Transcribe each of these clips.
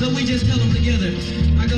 So we just tell them together. I go,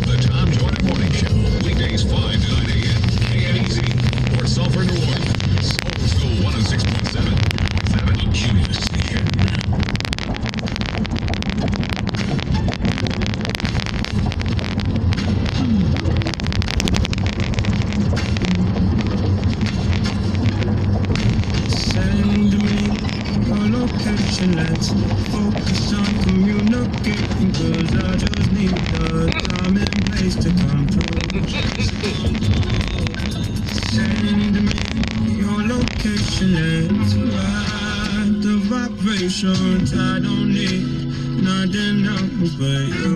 The Tom Jordan Morning Show. Weekdays 5 to 9 a.m. KNEZ. Or Sulphur, New Orleans. Old School 106.7. The cutest station. Send me your location, let's focus on communicating, cause I just need the time and place to come through. Send me your location, let's ride the vibrations. I don't need nothing else but you.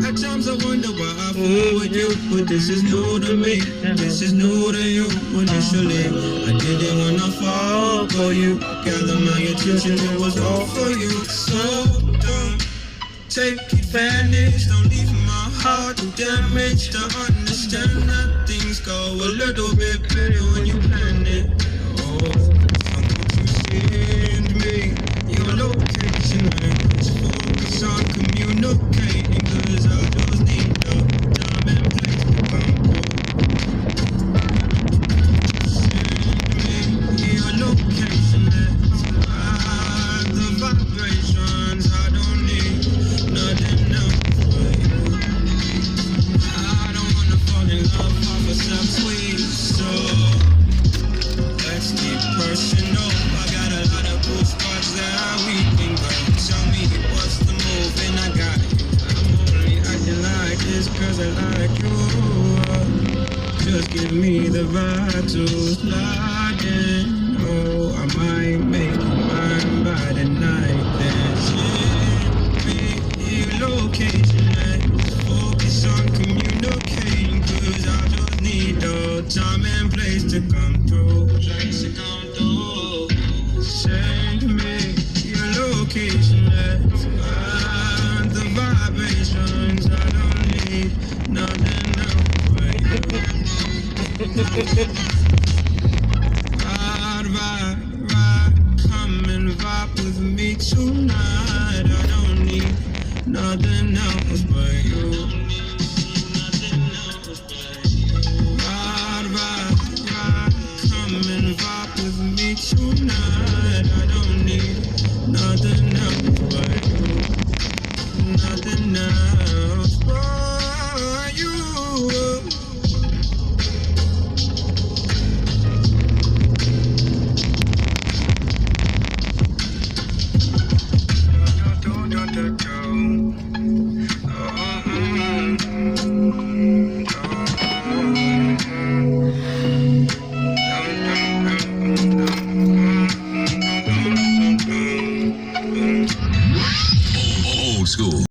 At times I wonder why I fool with you, but this is new to me. This is new to you. Initially, I didn't wanna fall for you. Gather my attention, it was all for you. So don't take advantage. Don't leave my heart damaged. To understand that things go a little bit better when you plan it. Oh, won't you send me your location? Let's focus on communicating, cause I just need the time and place to come through. Send me your location, let's ride the vibrations. I don't need nothing else but you. I don't wanna fall in love off of some sweet, so let's keep personal. I got a lot of cool spots that we can go. Tell me what's the move, and I got it. I'm only acting like this cause I like you. Just give me the vibe to slide in. Oh, I might make you mine by the night. Then send me your location. Let's focus on communicating, cause I just need the time and place to come through. Send me your location, let's find the vibrations. I don't need nothing else but you. Ride, come and vibe with me tonight. I don't need nothing else but you. Ride, come and vibe with me tonight. I don't need nothing else but you. Nothing else but you. Old School.